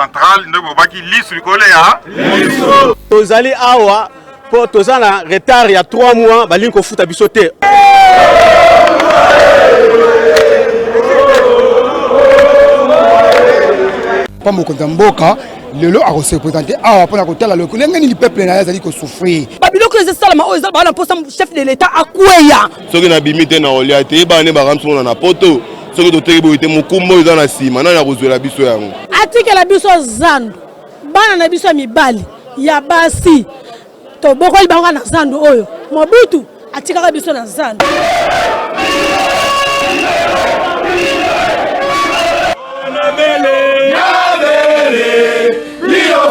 centrale nde bobaki lisu likolo ya tozali awa po toza na retard ya 3 mois balingi kofuta biso te. Pa mokonza mboka lelo akose représenter awa pona kotala le ndenge ni peuple na yazali ko souffrir babiloko ezosalama oyo eza bana mposa chef de l'état akweya soki na bimi te na olia te yebana nde bakamsona na poto soki toteki boye te mokumba oyo eza na nsima nani akozwela biso yango atikela biso zandu bana na biso ya mibali ya basi tobokoli bango na zandu oyo Mobutu atikaka biso na zandu.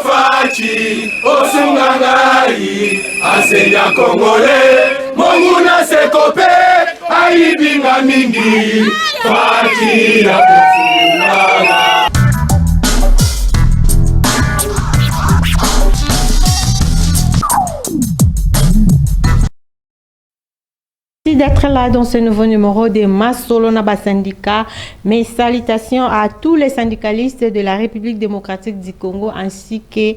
Fachi osungangai asenya kongole monguna sekope aibinga mingi fachi ya kufunga. Merci d'être là dans ce nouveau numéro de Masolo Naba Syndicat. Mes salutations à tous les syndicalistes de la République démocratique du Congo ainsi que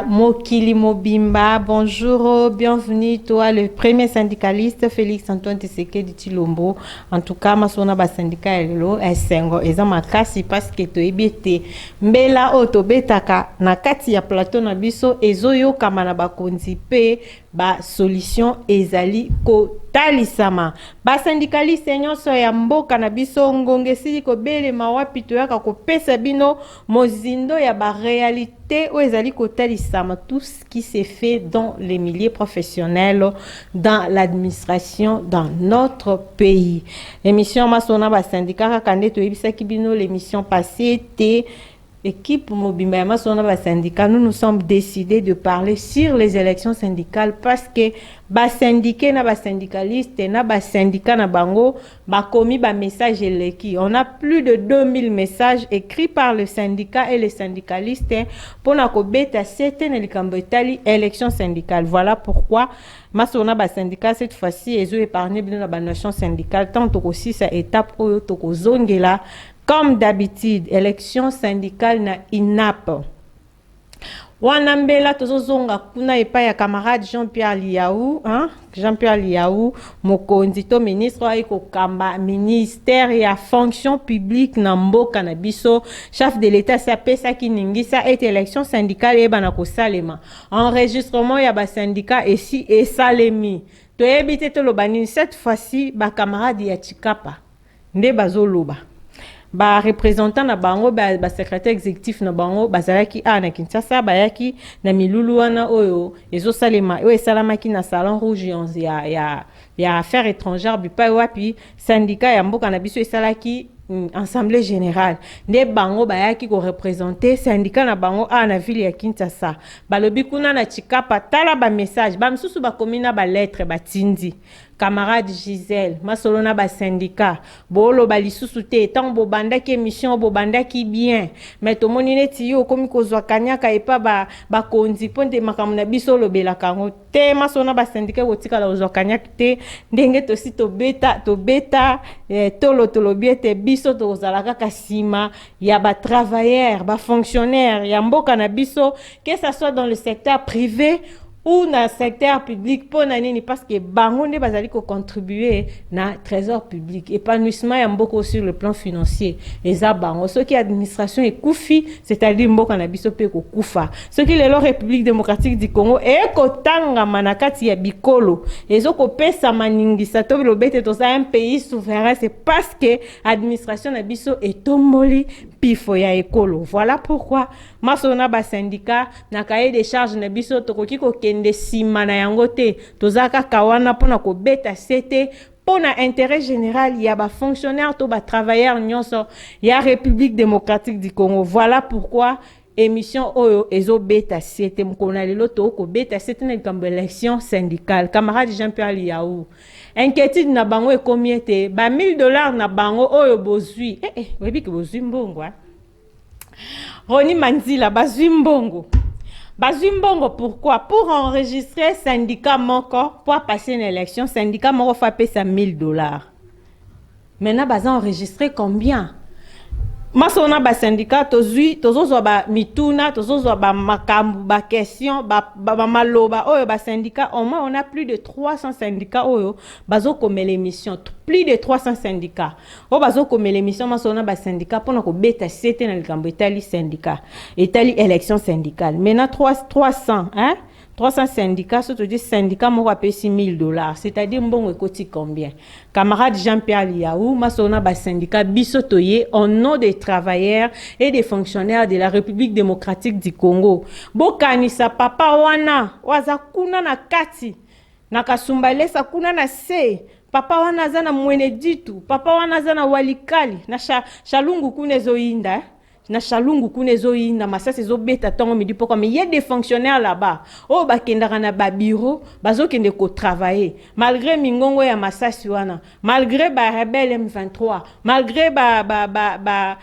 Mokili Mobimba. Bonjour, bienvenue toi le premier syndicaliste Félix Antoine Tshisekedi Tshilombo. En tout cas, Masolo Naba Syndicat elo esengo eza makasi parce que to ebete mbela oto betaka na kati ya plateau na biso ezoyo kama na bakonzi pe ba solution ezali ko talisama ba syndicaliste nyonso ya mboka na biso ngongesi ko belema wapi toyaka ko pesa bino mozindo ya ba réalité o ezali ko talisama tout ce qui s'est fait dans les milieux professionnels dans l'administration dans notre pays. L'émission Masona ba syndicat kande to ebisaki bino l'émission passée était équipe Mobimba Masona ba syndicat, nous nous sommes décidés de parler sur les élections syndicales parce que ba syndiqué na ba syndicaliste na ba syndicat na bango ba commis ba message eleki. On a plus de 2000 messages écrits par le syndicat et les syndicalistes pour na ko beta certaines likambo etali élection syndicale. Voilà pourquoi Masona ba syndicat cette fois-ci ezo épargné bino na ba nation syndicale tant aussi sa étape oyo to ko zongela. Comme d'habitude, élection syndicale na INAP. Wanambela tozozonga kuna epa ya camarade Jean-Pierre Liaou, hein? Jean-Pierre Liaou, mokonzi to ministre aiko kamba ministère ya fonction publique na mboka na biso, chef de l'état sa pesa ki ningisa et élection syndicale e bana ko salema. Enregistrement ya ba syndicat ici et salemi. To ebite to lobani cette fois-ci ba camarade ya Chikapa. Nde bazoloba. Ba représentant na bango ba secrétaire exécutif na bango bazalaki na Kinshasa bayaki na milulu wana oyo ezo salema oyo salamaki na salon rouge ya affaires étrangères bipa wapi syndicat ya mboka na biso esalaki assemblée générale nde bango bayaki ko représenter syndicat na bango na ville ya Kinshasa balobi kuna na Chikapa tala ba message ba msusu ba komina ba lettre ba tindi camarade Gisèle Masolo na ba syndicat bolo ba lisusu te tant bo bandaki émission bo bandaki bien mais to moni neti yo komi kozwa kanyaka epa ba konzi ponde makamu na biso lobela kango te Masolo na ba syndicat kotika la ozwa kanyaka te ndenge to si to beta tolo biete biso to kozalaka kasima ya ba travailleurs ba fonctionnaires ya mboka na biso que ça soit dans le secteur privé ou dans le secteur public pour nani parce que bango ne bazali ko contribuer na trésor public épanouissement ya mboko sur le plan financier eza bango ce qui administration et koufi c'est-à-dire mboka na biso pe ko kufa ce qui le République démocratique du Congo et ko tanga manakati ya bikolo ezo ko pesa maningisa to lobete to ça un pays souverain c'est parce que administration na biso est tomboli pifo ya ekolo. Voilà pourquoi Masona ba syndicat na cahier des charges na biso tokoki ko kende sima na yango te tozaka kawana pona ko beta sete pona intérêt général ya ba fonctionnaire to ba travailleur nyonso ya République démocratique du Congo. Voilà pourquoi émission oyo ezo beta sete mkona lelo to ko beta sete na kambo élection syndicale. Camarade Jean-Pierre Liaou, inquiétude na bango e combien te ba $1000 na bango oyo bozui webi ke bozui mbongo Roni Manzila bazui mbongo. Bazui mbongo pourquoi? Pour enregistrer syndicat moko pour passer une élection syndicat moko fa pesa $1000. Maintenant baza enregistrer combien? masona ba syndicat tozo ba mituna tozo ba makambu ba question ba maloba oyo ba syndicat au moins on a plus de 300 syndicats oyo bazo comme l'émission plus de 300 syndicats o bazo comme l'émission masona ba syndicat pona ko beta c'était na likambo etali syndicat etali élection syndicale maintenant 300 hein 300 syndicats, surtout des syndicats, moi, paye $6,000. C'est-à-dire, bon, écoute, combien? Camarade Jean-Pierre Liaou, Masona, ba syndicat, bisotoye, au nom des travailleurs et des fonctionnaires de la République démocratique du Congo. Bokanisa, papa wana, wazakuna na kati, nakasumbale sakuna na se, papa wana zana mwene ditu, papa wana zana walikali, na shalungu kune zoinda, na chalungu kunezo na masasi zo beta tongo midi poko mais il y a des fonctionnaires là-bas oh bakendaka na ba bureau bazo kende ko travailler malgré mingongo ya masasi wana malgré ba rebelle M23 malgré ba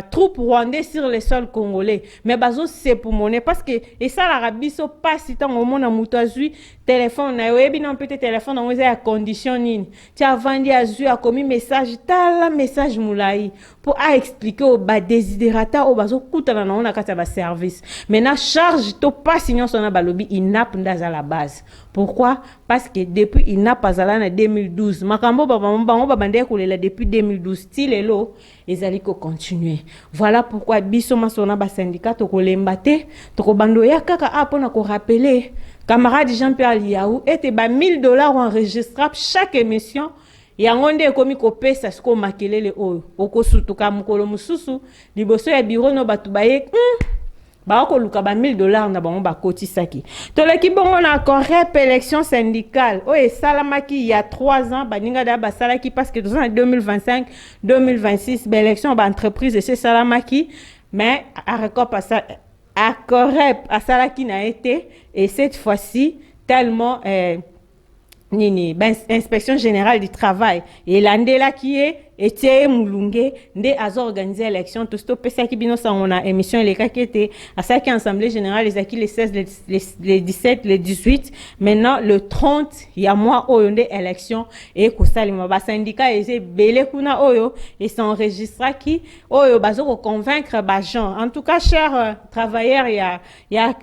troupes rwandais sur le sol congolais mais bazo c'est pour monnaie parce que et ça l'Arabie so pas si tant au monde muto azui téléphone na yebi non peut-être téléphone on a condition nini tu as vendu azui a commis message tala message moulai pour expliquer au desiderata au bazo kutana na ona kata ba service maintenant charge to pas signon sona balobi inap ndaza la base pourquoi parce que depuis inap azala na 2012 makambo baba bande kolela depuis 2012 tilelo ezali ko continuer voilà pourquoi biso masona ba syndicat to kolemba te to ko bando ya kaka apona ko rappeler camarade Jean-Pierre Liaou était ba $1,000 enregistrable chaque émission. Yango nde ekomi kopesa siko makelele oyo okosutuka mukolo mususu liboso ya bureau no batu baye ba okoluka ba $1,000 na bango bakotisaki toleki bongo na correct élection syndicale oyo esalamaki il y a 3 ans baninga da basalaki parce que en 2025 2026 ba élection ba entreprise c'est salamaki mais à record ça à correct asalaki na été et cette fois-ci tellement Nini, ben, inspection générale du travail. Et l'andela qui est, Etienne Moulungue, nde azo organisé l'élection, tout stop, ça qui bino sa on a émission, les cas qui étaient, à ça qui assemblée générale, les acquis, les 16, les 17, les 18, maintenant, le 30, il y a moi, oyo, nde élection, et kousali, ma syndicat, et c'est belé kuna oyo, et s'enregistra qui, oyo, bazo ko convaincre, ba gens. En tout cas, chers travailleurs, il y a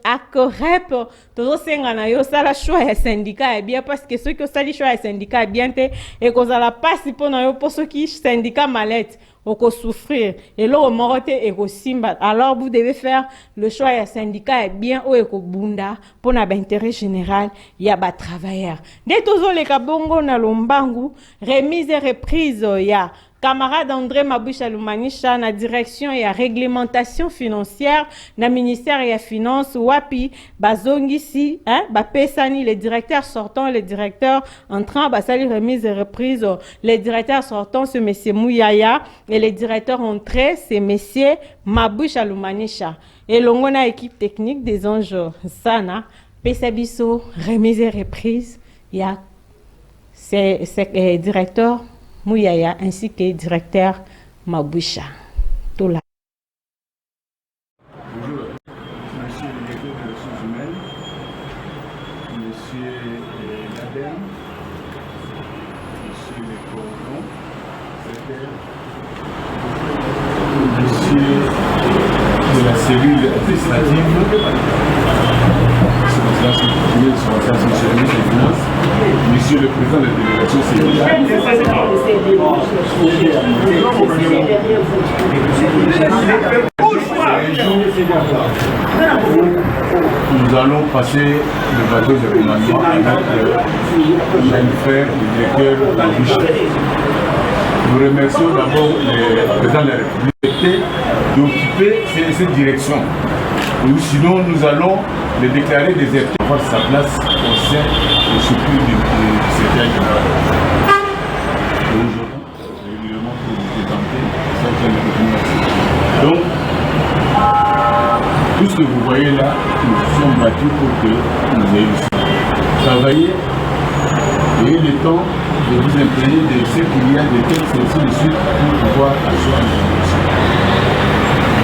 accorep, todo sengana yo, ça la choix, ya syndicat, bien, parce que ceux qui ont sali choix, ya syndicat, bien, te, et qu'on a la passe, pour pour ceux qui syndicat malette au souffrir et là au morote et au simba alors vous devez faire le choix ya syndicat est bien ou eko bunda pour na intérêt général il y a ba travailleurs de tozo le kabongo na lombangu remise et reprise ya camarade André Maboucha Lumanisha na direction et réglementation financière na ministère et finance wapi bazongisi hein ba pesani les directeurs sortants les directeurs entrants basali remise et reprise les directeurs sortants c'est monsieur Mouyaya et les directeurs entrés c'est monsieur Maboucha Lumanisha et l'ongona équipe technique des anges sana pesabiso remise et reprise il y a c'est directeur Mouyaya ainsi que directeur Maboucha. Tout là. Bonjour, monsieur le directeur des ressources humaines, monsieur l'ADEM, monsieur le coordonnateur, monsieur de la cellule administrative, monsieur le président de la délégation nous allons passer le bateau de commandement avec mon frère, le directeur Maboucha. Nous remercions d'abord le président de la République d'occuper cette direction. Ou sinon, nous allons le déclarer déserté pour sa place au sein du soutien du secrétaire général. Aujourd'hui, régulièrement pour vous présenter ça. Donc, tout ce que vous voyez là, nous nous sommes battus pour que nous ayons travaillé et le temps de vous imprégner de ce qu'il y a de textes et ainsi de suite pour pouvoir assurer une information.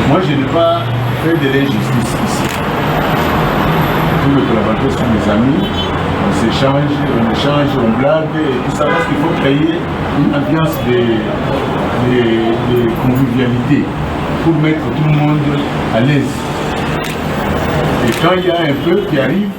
Moi, je n'ai pas fait de l'injustice ici. Tous les collaborateurs sont mes amis, on s'échange, on blague et tout ça parce qu'il faut créer une ambiance de de convivialité pour mettre tout le monde à l'aise. Et quand il y a un peuple qui arrive,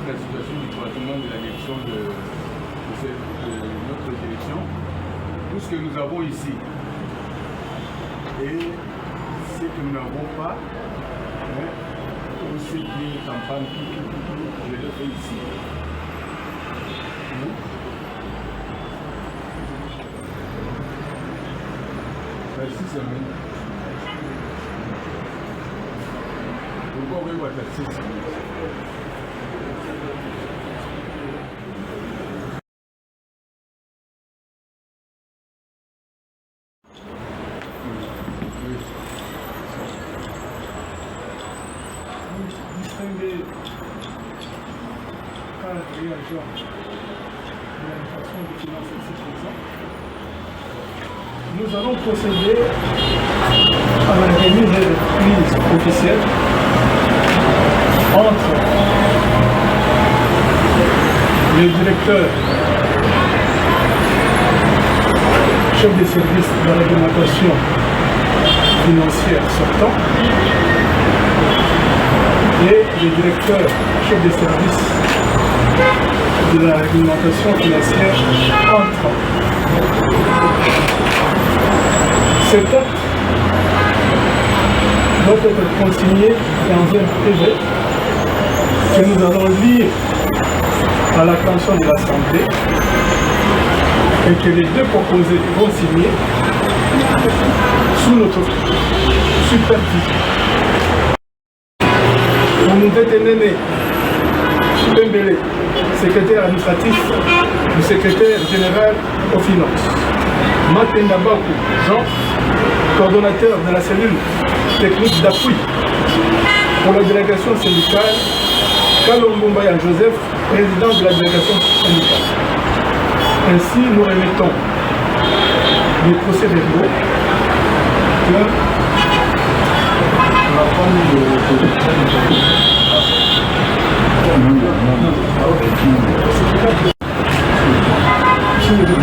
la situation du département de la direction de notre direction, tout ce que nous avons ici et ce que nous n'avons pas, tout ce qui est campagne, je le fais ici. Merci, c'est bon. Pourquoi on veut voir merci, c'est bon. Distinguer par la réaction de la façon de financer cette raison, nous allons procéder à la remise de prises officielles entre les directeurs, chefs de service de la réglementation financière sortant et les directeurs, chefs de service de la réglementation financière entrant. Cet acte doit être consigné dans un PV que nous allons lire à l'attention de l'Assemblée et que les deux proposés vont signer sous notre supervision. Nous détenons Pembele, secrétaire administratif du secrétaire général aux finances. Matenda Bakou Jean, coordonnateur de la cellule technique d'appui pour la délégation syndicale. Kalombo Mbaya Joseph, président de la délégation syndicale. Ainsi, nous remettons les procès-verbaux que on va prendre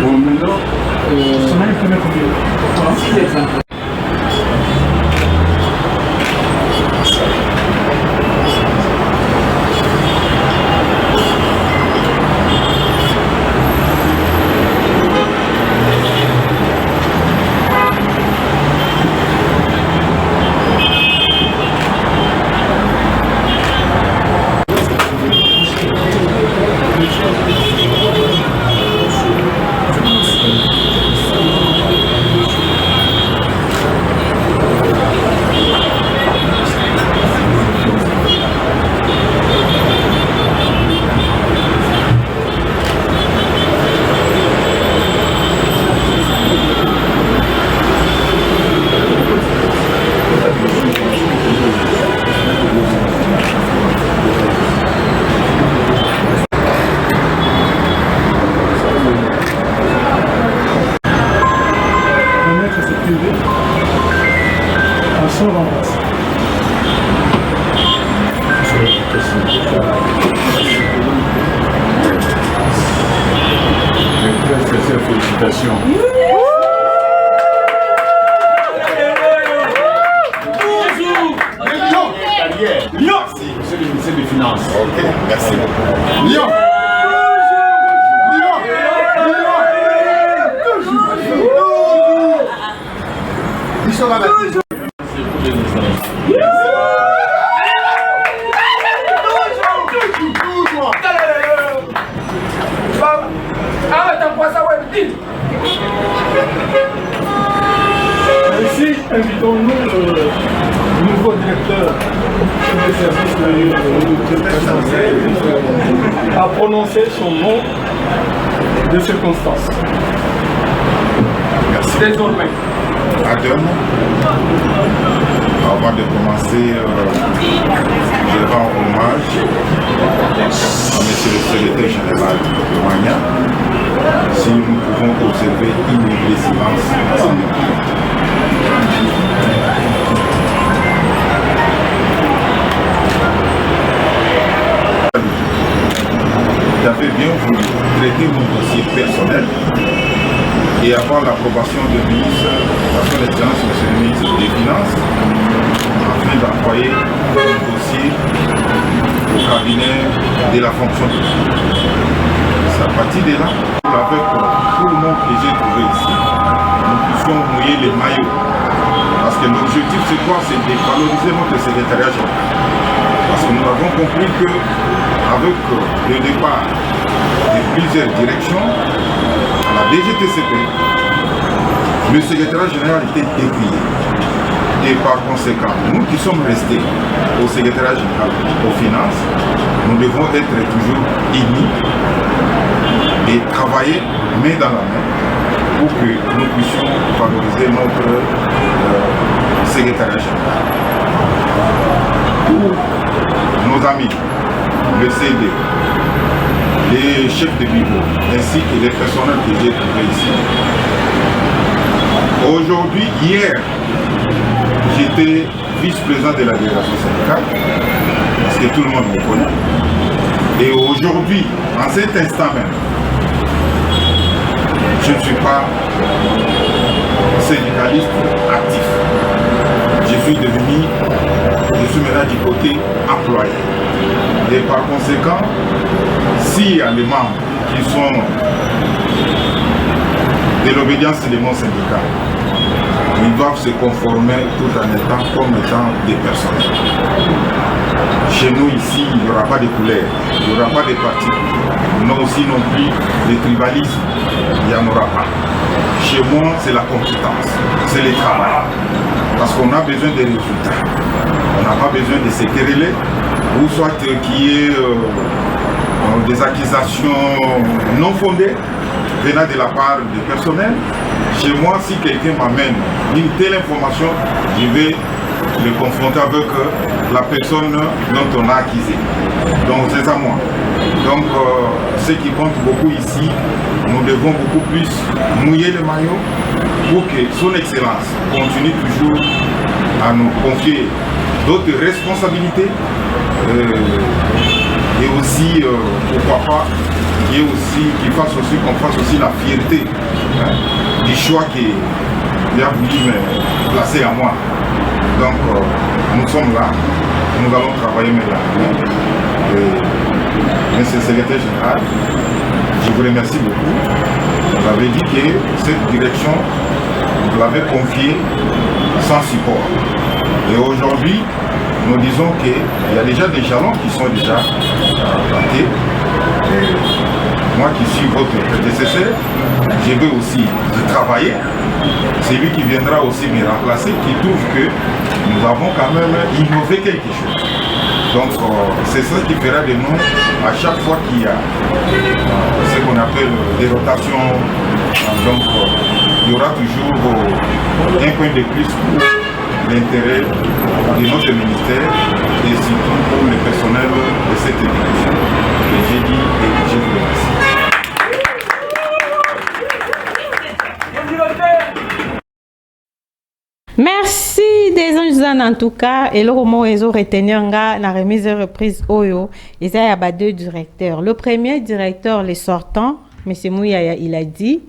bon, maintenant, on a une première copie. 6 exemples. Félicitations. Lyon. Monsieur le ministre des Finances. Ok, merci. Lyon. Ainsi, invitons-nous le nouveau directeur des services à prononcer son nom de circonstance. Merci. Désormais. Adam, avant de commencer, je rends hommage à M. le secrétaire général de Magna. Si nous pouvons d'observer une minute de silence sans J'avais bien voulu traiter mon dossier personnel et avoir l'approbation du ministre, de son Excellence, Monsieur le ministre des Finances, afin d'envoyer le dossier au cabinet de la fonction publique. C'est à partir de là, avec tout le monde que j'ai trouvé ici, nous puissions mouiller les maillots. Parce que l'objectif, c'est quoi? C'est de valoriser notre secrétariat général. Parce que nous avons compris que avec le départ de plusieurs directions à la DGTCP, le secrétariat général était décrié. Et par conséquent, nous qui sommes restés au secrétariat général aux finances, nous devons être toujours unis et travailler main dans la main pour que nous puissions valoriser notre secrétariat général. Pour nos amis, le CD, les chefs de bureau, ainsi que les personnels que j'ai trouvés ici. Aujourd'hui, hier, j'étais vice-président de la délégation syndicale, parce que tout le monde me connaît. Et aujourd'hui, en cet instant même, je ne suis pas syndicaliste actif. Je suis maintenant du côté employé. Et par conséquent, s'il y a des membres qui sont de l'obédience de mon syndicat, ils doivent se conformer tout en étant comme étant des personnes. Chez nous ici, il n'y aura pas de couleur, il n'y aura pas de partis, non aussi non plus de tribalisme, il n'y en aura pas. Chez moi, c'est la compétence, c'est le travail. Parce qu'on a besoin des résultats. On n'a pas besoin de se quereller, ou soit qu'il y ait des accusations non fondées venant de la part du personnel. Chez moi, si quelqu'un m'amène une telle information, je vais le confronter avec la personne dont on a accusé. Donc c'est à moi. Donc ce qui compte beaucoup ici, nous devons beaucoup plus mouiller le maillot pour que son Excellence continue toujours à nous confier d'autres responsabilités et aussi, pourquoi pas, qu'il fasse aussi, qu'on fasse aussi la fierté du choix qu'il a voulu me placer à moi. Donc nous sommes là, nous allons travailler maintenant. Monsieur le secrétaire général, je vous remercie beaucoup. Vous avez dit que cette direction, vous l'avez confiée sans support. Et aujourd'hui, nous disons qu'il y a déjà des jalons qui sont déjà plantés. Moi qui suis votre prédécesseur, je vais aussi travailler. C'est lui qui viendra aussi me remplacer, qui trouve que nous avons quand même innové quelque chose. Donc c'est ça qui fera de nous, à chaque fois qu'il y a ce qu'on appelle des rotations, donc il y aura toujours un point de plus pour l'intérêt de notre ministère et surtout pour le personnel de cette direction. Et j'ai dit et je vous remercie. Merci des anges en tout cas. Et le moment ils ont retenu la remise et reprise Oyo. Ils ont deux directeurs. Le premier directeur, les sortants, M. Mouyaya, il a dit,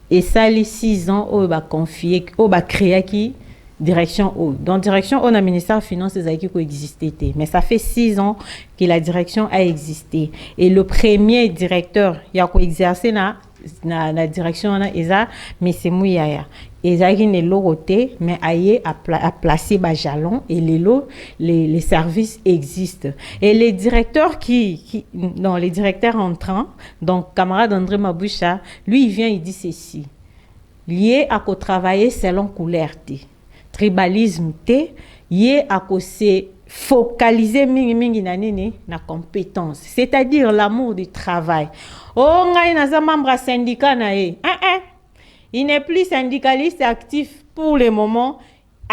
et ça les 6 ans, on va confier, on va créer qui direction O. Dans direction O, le ministère des Finances qui existait. Mais ça fait 6 ans que la direction a existé. Et le premier directeur, il a exercé la direction eza mais c'est Mouyaya ezaki ne loroté mais aye a placé ba jalon et les services existent et les directeurs les directeurs entrants, donc camarade André Maboucha, lui il vient, il dit ceci: lié à co travailler selon couleur tribalisme lié à co se focaliser mingi na compétence, c'est-à-dire l'amour du travail. Oh, ngai naza membre syndicat na il n'est plus syndicaliste actif pour le moment.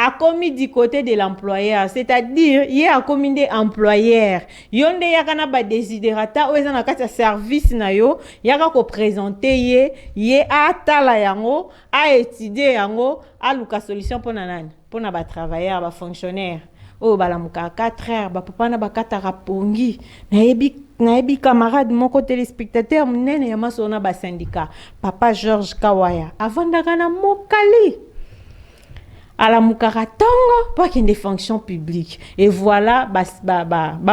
a commis du côté de l'employeur, c'est-à-dire il a commis des employeurs. Yonde yakana ba desiderata o ezana kati service na yo, yaka ko présenter ye a tala yango, a étudier yango, a luka solution pour nanani, pour na ba travailleur, ba fonctionnaire. Oh balamuka 4 heures, ba papa na ba katara pongi. Na ebi camarade moko téléspectateur munene ya masona ba syndicat. Papa Georges Kawaya, avant d'agana mokali. À la Mukaratongo pour qu'il y ait des fonctions publiques. Et voilà,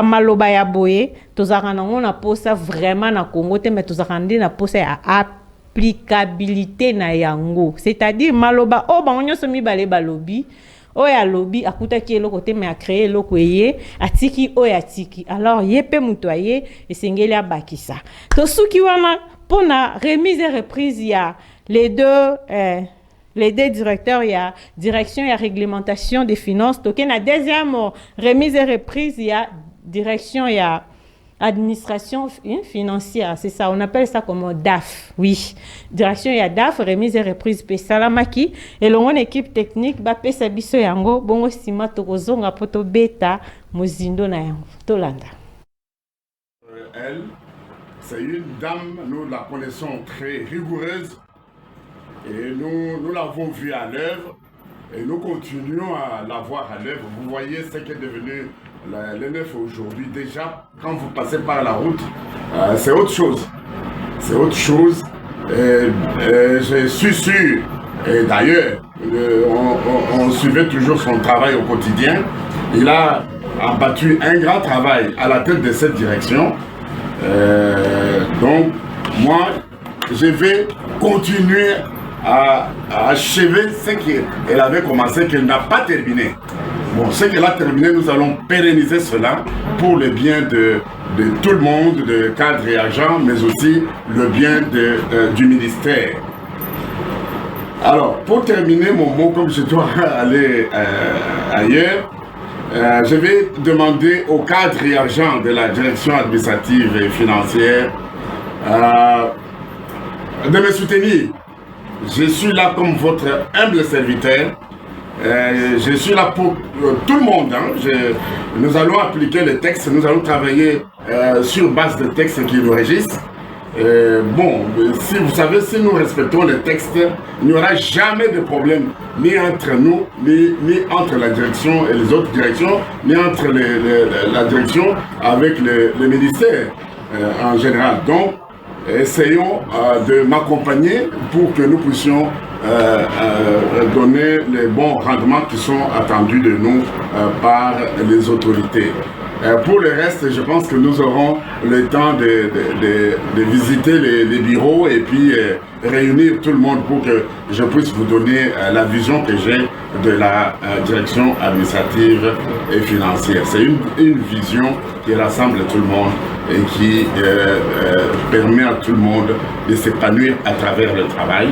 maloba ya boye, on a posé vraiment na Congo, mais on a posé à applicabilité na yango. C'est-à-dire, maloba, oh, on a mis balé balobi, oh, ya lobby, à côté qui est le côté, mais à créer le côté, à tiki, oh, ya tiki. Alors, yépe moutoyer, et c'est ngeli bakisa. To souki wana, pour la remise et reprise, il y a les deux directeurs, il y a direction, il y a réglementation des finances. Donc, la deuxième remise et reprise, il y a direction, il y a administration financière. C'est ça, on appelle ça comme DAF. Oui, direction, il y a DAF, remise et reprise. Pe salamaki, et l'on équipe technique, ba pe sabiso yango, bongo sima tokozonga poto beta, mozindo na yango. Tolanda. Elle, c'est une dame, nous la connaissons très rigoureuse. Et nous l'avons vue à l'œuvre et nous continuons à la voir à l'œuvre. Vous voyez ce qui est devenu le neuf aujourd'hui. Déjà, quand vous passez par la route, c'est autre chose. C'est autre chose. Je suis sûr, et d'ailleurs, on suivait toujours son travail au quotidien. Il a abattu un grand travail à la tête de cette direction. Donc, moi, je vais continuer à achever ce qu'elle avait commencé, qu'elle n'a pas terminé. Bon, ce qu'elle a terminé, nous allons pérenniser cela pour le bien de tout le monde, de cadres et agents, mais aussi le bien du ministère. Alors, pour terminer mon mot, comme je dois aller ailleurs, je vais demander aux cadres et agents de la direction administrative et financière de me soutenir. Je suis là comme votre humble serviteur. Je suis là pour tout le monde. Hein. Nous allons appliquer les textes, nous allons travailler sur base de textes qui nous régissent. Bon, si vous savez, si nous respectons les textes, il n'y aura jamais de problème, ni entre nous, ni entre la direction et les autres directions, ni entre la direction avec le ministère en général. Donc, essayons de m'accompagner pour que nous puissions donner les bons rendements qui sont attendus de nous par les autorités. Pour le reste, je pense que nous aurons le temps de visiter les bureaux et puis réunir tout le monde pour que je puisse vous donner la vision que j'ai de la direction administrative et financière. C'est une vision qui rassemble tout le monde et qui permet à tout le monde de s'épanouir à travers le travail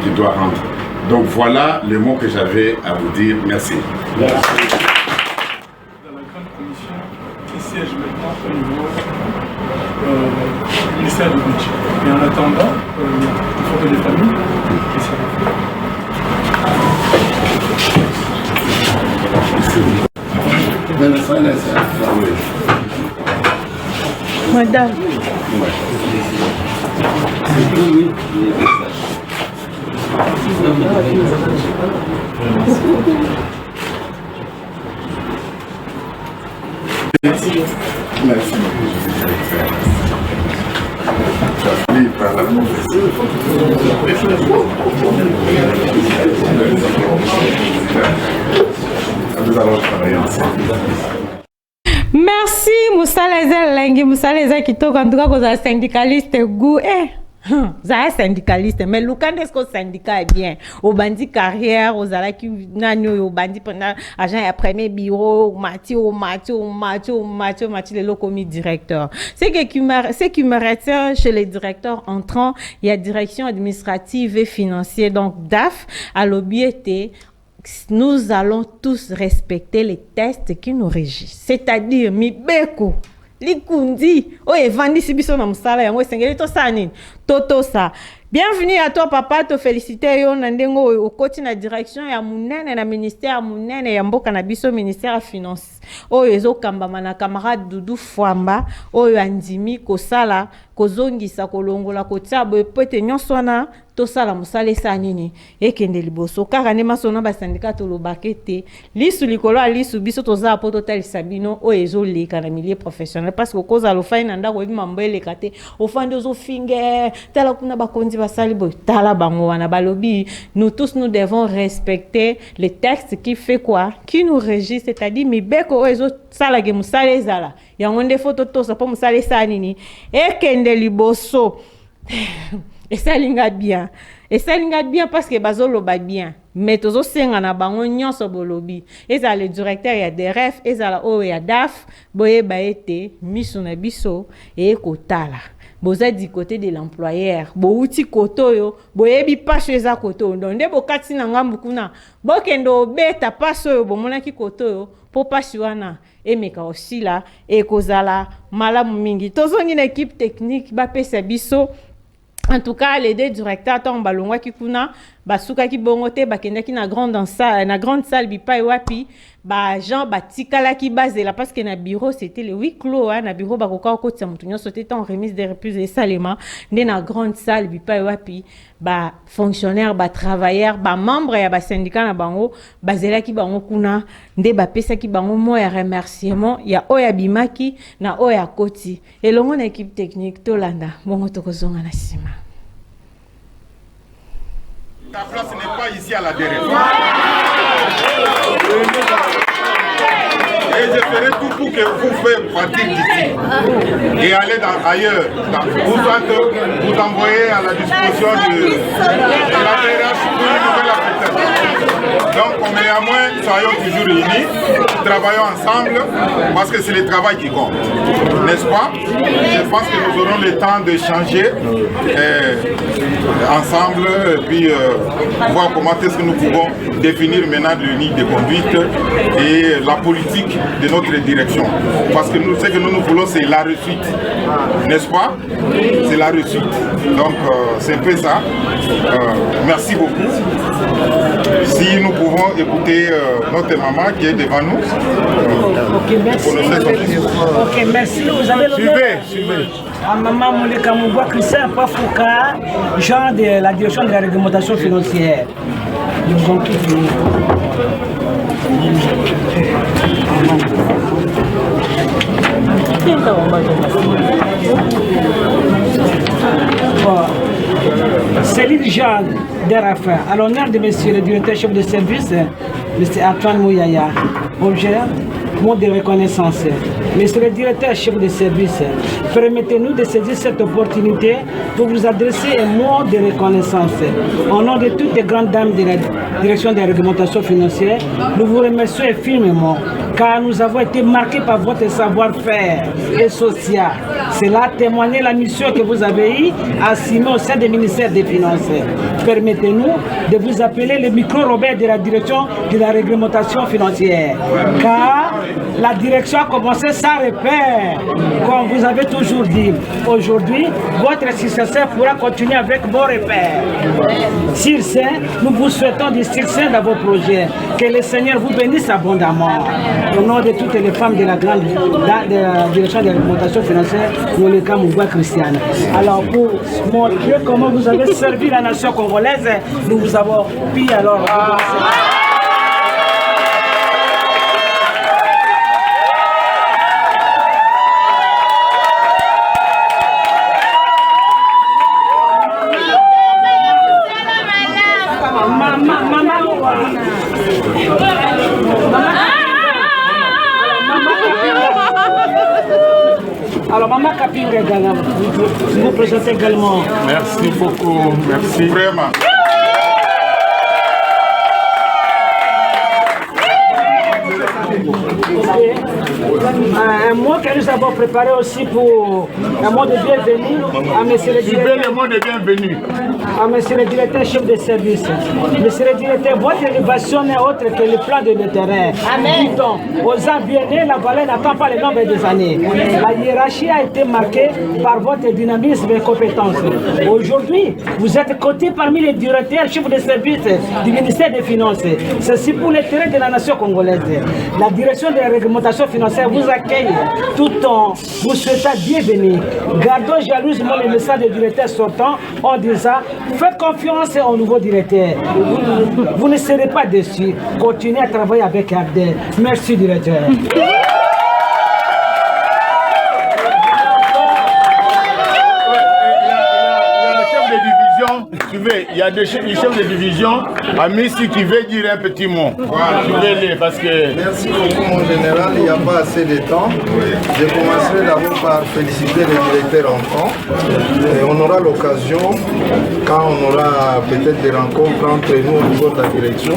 qu'il doit rendre. Donc voilà les mots que j'avais à vous dire. Merci. Merci. Dans la grande commission qui siège maintenant au niveau du ministère du budget. Et en attendant, il faut que les familles puissent Madame. Merci. Merci. Nous allons travailler ensemble. Merci Moussa Lengi, Moussa Leza Kitoko, en tout cas, vous êtes syndicaliste goût. Vous êtes syndicaliste, mais le cas est-ce que le syndicat est bien? Au bandit carrière, aux ala qui n'ont au bandit pendant agent et premier bureau, le locomi directeur. Ce qui me retient chez les directeurs entrants, il y a direction administrative et financière, donc DAF, à l'objet. Nous allons tous respecter les tests qui nous régissent. C'est-à-dire, Mibeko, Likundi, Evandi Sibiso na musala yango sengeli to sani, toto sa. Bienvenue à toi papa, te féliciter yo nandengo au côté na direction ya munene na ministère munene ya mboka na biso ministère ya finance. Oyo ezokambama na camarade Doudou Fwamba, oyo andimi kosala kozongisa kolongola kotia boye pete nyonso wana tosala mosala esa nini ekende liboso kaka ne masona ba syndicat tolobake te lisu likolo lisu biso toza po totalisa bino oyo ezoleka na milieu professionnel parce que koza lo faina ndako ebi mambo eleka te ofandi ozofinge tala kuna bakonzi basali boye tala bango wana balobi nous tous nous devons respecter les textes qui fait quoi qui nous régissent, c'est-à-dire mibeko oyo ezosala ke mosala ezala yango nde foto tosa po mosala esa nini ekende liboso. Et ça linga bien. Et ça linga bien parce que bazolo ba bien. Mais tozo senga na bango nyonso bolobi. Et ça le directeur ya DRF, et ça la o ya DAF, boye ba été miso na biso et kotala. Boza du côté de l'employeur. Bo uti koto yo, boye bi pa cheza koto. Ndonde bo kati na ngambu kuna. Bo kendo beta paso yo bo mona ki koto yo. Po pasi wana emeka aussi là et kozala malamu mingi. Tozongi na équipe technique ba pesa biso. En tout cas, les deux directeurs sont balongwa ki kuna basuka ki bongote bakenda ki na grande salle bipa et wapi ba Jean batikala ki bazela parce que na bureau c'était le huis clos na bureau bakoka ko tsa mutu nyonso c'était en remise de reprise et salema nde na grande salle bipa et wapi ba fonctionnaire ba travailleur ba membre ya ba syndicat na bango bazela ki bango kuna nde ba pesa ki bango mo ya remerciement ya oya bimaki na oya koti elongo na équipe technique tolanda bongo tokozonga na sima. Ta place n'est pas ici à la DRF. Et je ferai tout pour que vous fassiez partir d'ici et aller ailleurs. Vous envoyer à la disposition de la DRH pour une nouvelle affectation. Donc, on est à moins, soyons toujours unis, travaillons ensemble parce que c'est le travail qui compte. N'est-ce pas? Je pense que nous aurons le temps d'échanger ensemble et puis voir comment est-ce que nous pouvons définir maintenant le ligne de conduite et la politique de notre direction. Parce que nous, ce que nous voulons, c'est la réussite. N'est-ce pas? C'est la réussite. Donc, c'est un peu ça. Merci beaucoup. Si nous pouvons écouter notre maman qui est devant nous. Ok, merci. Ok, merci. Vous avez suivez. Maman Mouleka Mouboua, Christian Pafouka, Jean de la direction de la réglementation financière. Nous avons fini. Céline Jean d'Erafin, à l'honneur de monsieur le directeur chef de service, monsieur Antoine Mouyaya, objet mot de reconnaissance. Monsieur le directeur chef de service, permettez-nous de saisir cette opportunité pour vous adresser un mot de reconnaissance. Au nom de toutes les grandes dames de la direction de la réglementation financière, nous vous remercions infiniment car nous avons été marqués par votre savoir-faire et social. Cela témoigne la mission que vous avez eue à assumer au sein du ministère des Finances. Permettez-nous de vous appeler le micro-Robert de la direction de la réglementation financière. Car la direction a commencé sans repère, comme vous avez toujours dit. Aujourd'hui, votre successeur pourra continuer avec vos repères. Sur ce, nous vous souhaitons du succès dans vos projets. Que le Seigneur vous bénisse abondamment. Au nom de toutes les femmes de la grande de la direction de la réglementation financière, Mouleka Mouboua Christiane. Alors, pour montrer comment vous avez servi la nation congolaise, nous vous avons pu alors. Alors, Maman Kapinga également, vous vous présentez également. Merci beaucoup, merci. Vraiment. un mot que nous avons préparé aussi pour un mot de bienvenue à monsieur le directeur. Le mot de bienvenue. À monsieur le directeur chef de service. Monsieur le directeur, votre innovation n'est autre que le plan de le terrain. Amen. Dit-on, aux ans bien nés, la valeur n'attend pas le nombre des années. La hiérarchie a été marquée par votre dynamisme et compétences. Aujourd'hui, vous êtes coté parmi les directeurs chefs de service du ministère des Finances. Ceci pour l'intérêt de la nation congolaise. La direction de la réglementation financière vous accueille tout en vous souhaitant bienvenue. Gardons jalousement le message du directeur sortant en disant faites confiance au nouveau directeur. Vous ne serez pas déçus. Continuez à travailler avec Abdel. Merci, directeur. Il y a des chefs de division, Amissi qui veut dire un petit mot. Parce que... Merci beaucoup mon général, il n'y a pas assez de temps. Je commencerai d'abord par féliciter le directeur entrant. Et on aura l'occasion, quand on aura peut-être des rencontres entre nous au niveau de la direction.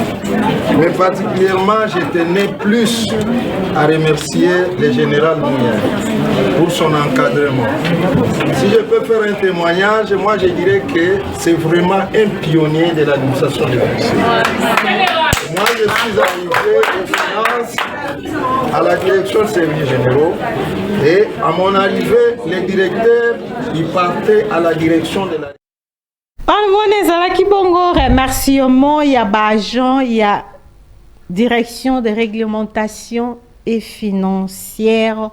Mais particulièrement, je tenais plus à remercier le général Mouya pour son encadrement. Si je peux faire un témoignage, moi je dirais que c'est vraiment un pionnier de l'administration des Français. Moi, je suis arrivé aux finances à la direction des services généraux et à mon arrivée, le directeur, il partait à la direction de la... Remerciement, il y a Bajan, il y a direction de réglementation et financière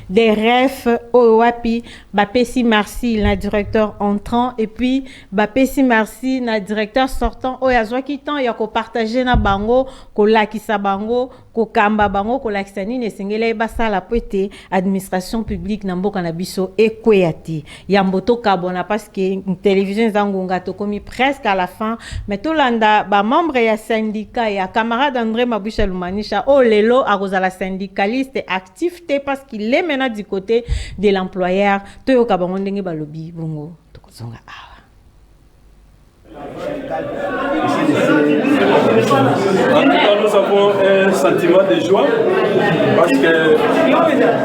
des REF Owapi Bapesi merci le directeur entrant et puis Bapesi merci le directeur sortant oyazwa kitan ya ko partager na bango ko lakisa bango ko kamba bango ko lakisani ne sengele basala pete administration publique na mboka na biso ekweyati ya mboto kabona parce que télévision zangunga to komi presque à la fin mais to landa ba membre ya syndicat ya camarade André Mabusha Lumanisha o lelo akozala syndicaliste actif parce qu'il est maintenant du côté de l'employeur. Toyo kabango ndenge balobi bongo tokozonga awa. En tout cas, nous avons un sentiment de joie parce que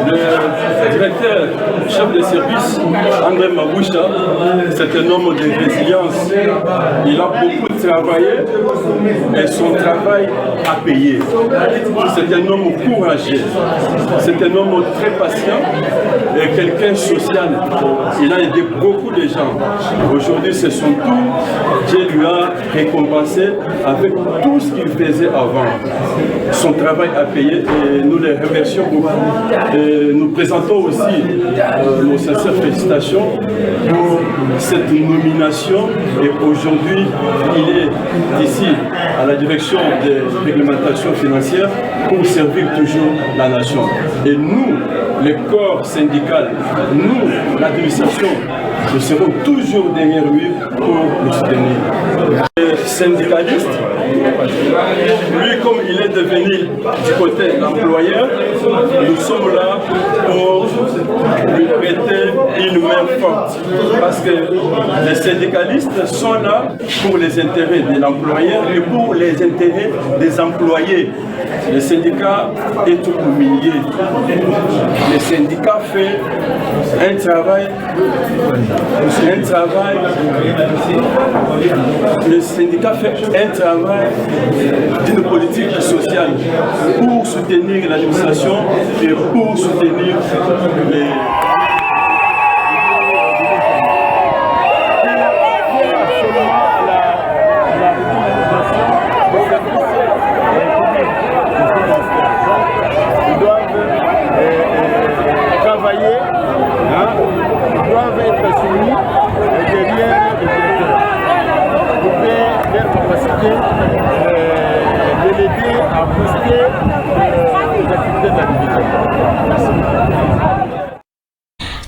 le directeur chef de service, André Mabusha, c'est un homme de résilience. Il a beaucoup travaillé et son travail a payé. C'est un homme courageux, c'est un homme très patient et quelqu'un social. Il a aidé beaucoup de gens. Aujourd'hui, c'est son tour. Dieu lui a récompensé avec tout ce qu'il faisait avant. Son travail a payé et nous les remercions beaucoup. Et nous présentons aussi nos sincères félicitations pour cette nomination. Et aujourd'hui, il est ici à la direction des réglementations financières pour servir toujours la nation. Et nous, les corps syndicaux, nous, l'administration, nous serons toujours derrière lui pour le soutenir. Le syndicaliste, lui comme il est devenu du côté de l'employeur, nous sommes là pour lui prêter une main forte. Parce que les syndicalistes sont là pour les intérêts de l'employeur et pour les intérêts des employés. Le syndicat est tout humilié. Le syndicat fait un travail. Le syndicat fait un travail d'une politique sociale pour soutenir l'administration et pour soutenir les... de l'aider à booster les activités de la division. Merci.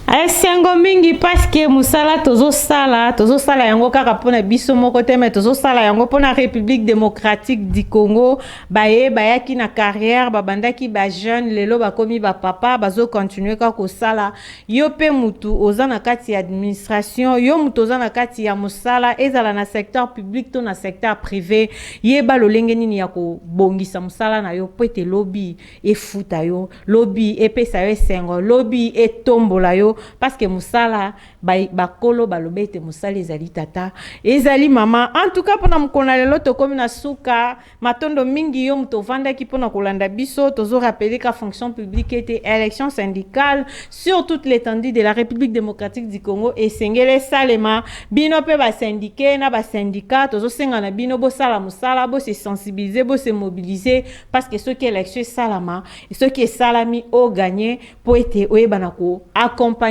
Esengo mingi parce que musala tozo sala yango kaka pona biso moko te mais tozo sala yango pona République démocratique du Congo bayaki na carrière babandaki ba jeune lelo bakomi ba papa bazo continuer ka ko sala yo pe mutu ozana kati administration yo mutu ozana kati ya musala ezala na secteur public to na secteur privé yeba lolenge nini ya ko bongisa musala na yo pete lobby e futa yo lobby e pesa yo esengo lobby e tombola yo parce que musala bakolo balobete musala ezali tata ezali mama en tout cas pona mukona lelo to komi na suka matondo mingi yo muto vanda ki pona kolanda biso tozo rappeler ka fonction publique était élection syndicale sur toute l'étendue de la République démocratique du Congo et sengele salema bino pe ba syndiqué na ba syndicat tozo senga na bino bo sala musala bo se sensibiliser bo se mobiliser parce que ce qui est élection salama et ce qui est salami au gagner pour être oyebana ko accompagner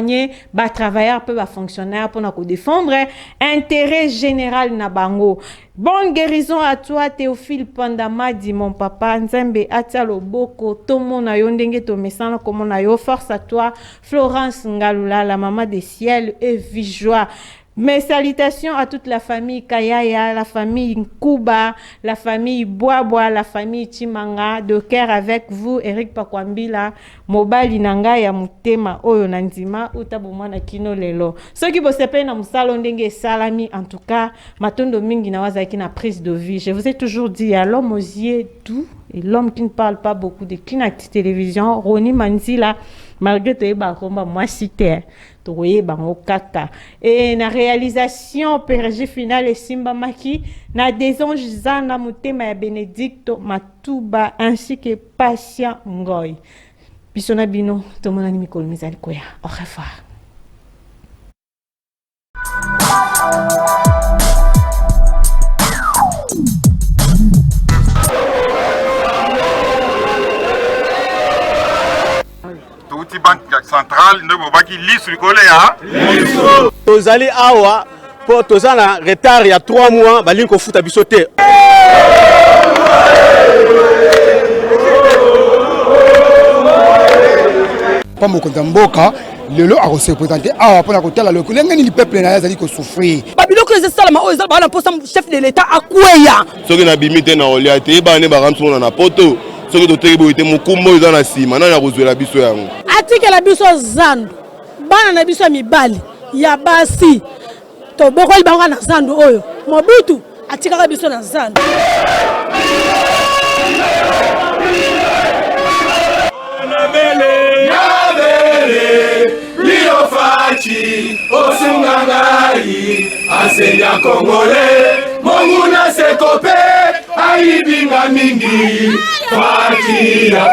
ba travailleurs peu ba fonctionnaires pour nous défendre intérêt général na bango. Bonne guérison à toi Théophile Pandamadi mon papa Nzembe atia loboko tomo na yo ndenge to mesana comme na yo force à toi Florence Ngalula la maman des ciels et vie joie. Mes salutations à toute la famille Kayaya, la famille Nkuba, la famille Boaboa, la famille Chimanga, de cœur avec vous, Eric Pakwambila, Mobali Nanga ya Mutema, Oyo Nandima, Utabumana Kino Lelo. Ceux qui bossent na musalo ndenge salami, en tout cas, matondo mingi na wazaki na prise de vie. Je vous ai toujours dit, à l'homme aux yeux doux, et l'homme qui ne parle pas beaucoup de Kinacti Télévision, Roni Manzila, malgré tout, moi cité. Et na réalisation PRG finale Simba Maki na desonge zana mutema ya Benedicto Matuba ainsi que Patient Ngoy. Bisona bino tomona ni mikolo mizali koya. Au revoir. Banque centrale ne peut pas qu'il lisse le collet. Tozali awa pour tozana retard il y a 3 mois balinko futa bisote. Pas mon compte mboka lelo a représenté awa pour la côté la locale ngani ni peuple na yazali ko souffrir. Babiloko les salama o ezala na poste chef de l'état akweya. Soki na bimite na olia te ba ne ba ramsona na poto. Soki to teki boite mukumbo eza na sima na kozwela biso yango. Atike la biso zando bana na biso mibali ya basi to bokoli bango na zando oyo mobutu atika biso na zando. Fachi osungangai asenya Kongole monguna sekope aibinga mingi Fachi ya